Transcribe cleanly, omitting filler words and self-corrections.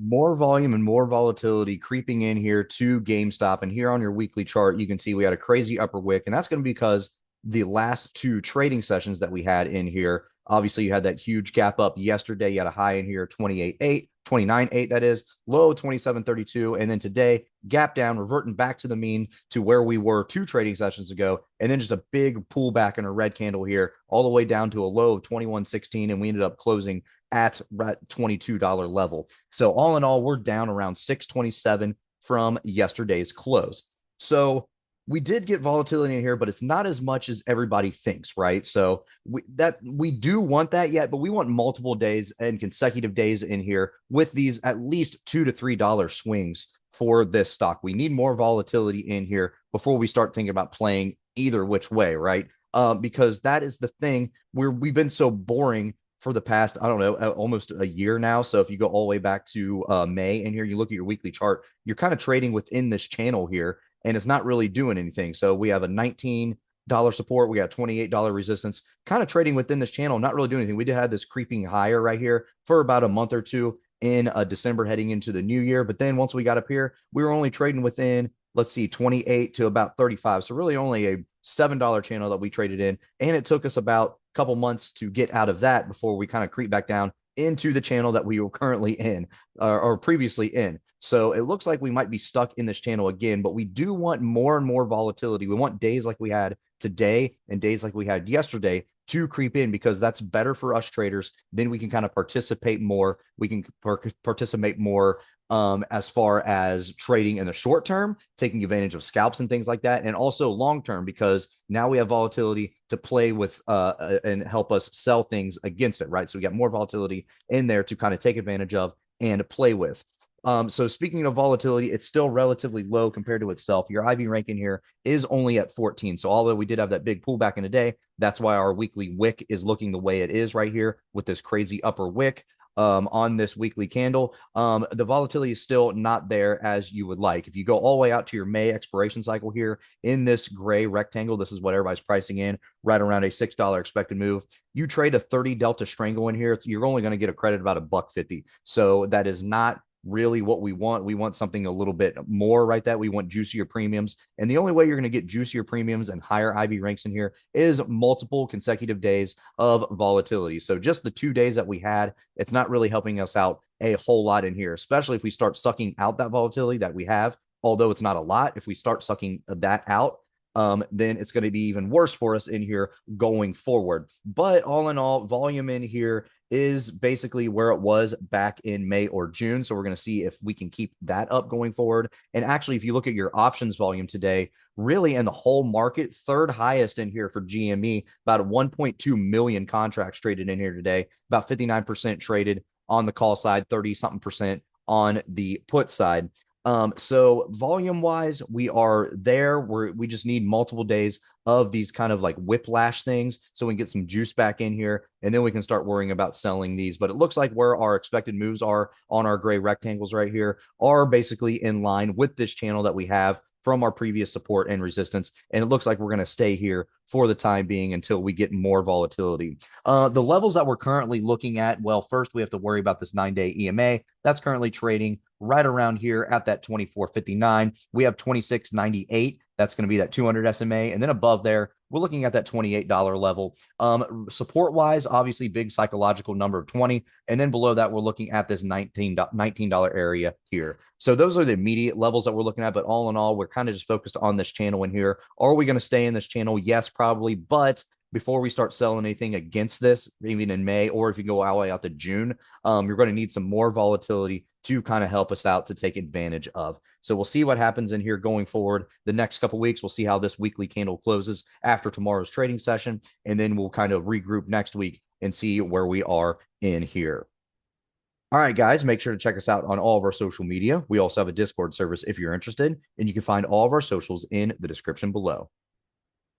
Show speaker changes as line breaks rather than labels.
More volume and more volatility creeping in here to GameStop. And here on your weekly chart, you can see we had a crazy upper wick. And that's going to be because the last two trading sessions that we had in here, obviously you had that huge gap up yesterday. You had a high in here, 28.8, 29.8, that is, low 27.32. And then today, gap down, reverting back to the mean to where we were two trading sessions ago. And then just a big pullback in a red candle here, all the way down to a low of 21.16. And we ended up closing at $22 level. So all in all, we're down around 627 from yesterday's close. So we did get volatility in here, but it's not as much as everybody thinks, right? So we do want that yet, but we want multiple days and consecutive days in here with these at least $2 to $3 swings for this stock. We need more volatility in here before we start thinking about playing either which way, right? Because that is the thing where we've been so boring for the past, I don't know, almost a year now. So if you go all the way back to May and here you look at your weekly chart, you're kind of trading within this channel here and it's not really doing anything. So we have a $19 support. We got $28 resistance, kind of trading within this channel, not really doing anything. We did have this creeping higher right here for about a month or two in December heading into the new year. But then once we got up here, we were only trading within, let's see, 28 to about 35. So really only a $7 channel that we traded in. And it took us about couple months to get out of that before we kind of creep back down into the channel that we were currently in or previously in. So it looks like we might be stuck in this channel again, but we do want more and more volatility. We want days like we had today and days like we had yesterday to creep in because that's better for us traders. Then we can kind of participate more. We can participate more as far as trading in the short term, taking advantage of scalps and things like that, and also long term because now we have volatility to play with and help us sell things against it, right? So we got more volatility in there to kind of take advantage of and play with. So speaking of volatility, it's still relatively low compared to itself. Your IV ranking here is only at 14. So although we did have that big pullback in a day, that's why our weekly wick is looking the way it is right here with this crazy upper wick on this weekly candle. The volatility is still not there as you would like. If you go all the way out to your May expiration cycle here in this gray rectangle, this is what everybody's pricing in right around a $6 expected move. You trade a 30 delta strangle in here, you're only going to get a credit about $1.50. So that is not really what we want. We want something a little bit more right that we want juicier premiums. And the only way you're going to get juicier premiums and higher IV ranks in here is multiple consecutive days of volatility. So just the 2 days that we had, it's not really helping us out a whole lot in here, especially if we start sucking out that volatility that we have. Although it's not a lot, if we start sucking that out, then it's going to be even worse for us in here going forward. But all in all, volume in here is basically where it was back in May or June. So we're going to see if we can keep that up going forward. And actually, if you look at your options volume today, really in the whole market, third highest in here for GME, about 1.2 million contracts traded in here today, about 59% traded on the call side, 30 something percent on the put side. So volume wise, we are there. We just need multiple days of these kind of like whiplash things so we can get some juice back in here and then we can start worrying about selling these. But it looks like where our expected moves are on our gray rectangles right here are basically in line with this channel that we have from our previous support and resistance. And it looks like we're going to stay here for the time being until we get more volatility. The levels that we're currently looking at, well, first we have to worry about this 9-day EMA. That's currently trading right around here at that 24.59. We have 26.98. That's going to be that 200 SMA. And then above there, we're looking at that $28 level. Support wise, obviously big psychological number of 20. And then below that, we're looking at this $19 area here. So those are the immediate levels that we're looking at. But all in all, we're kind of just focused on this channel in here. Are we going to stay in this channel? Yes, probably. But before we start selling anything against this, even in May, or if you go all the way out to June, you're going to need some more volatility to kind of help us out to take advantage of. So we'll see what happens in here going forward. The next couple of weeks, we'll see how this weekly candle closes after tomorrow's trading session, and then we'll kind of regroup next week and see where we are in here. All right, guys, make sure to check us out on all of our social media. We also have a Discord service if you're interested, and you can find all of our socials in the description below.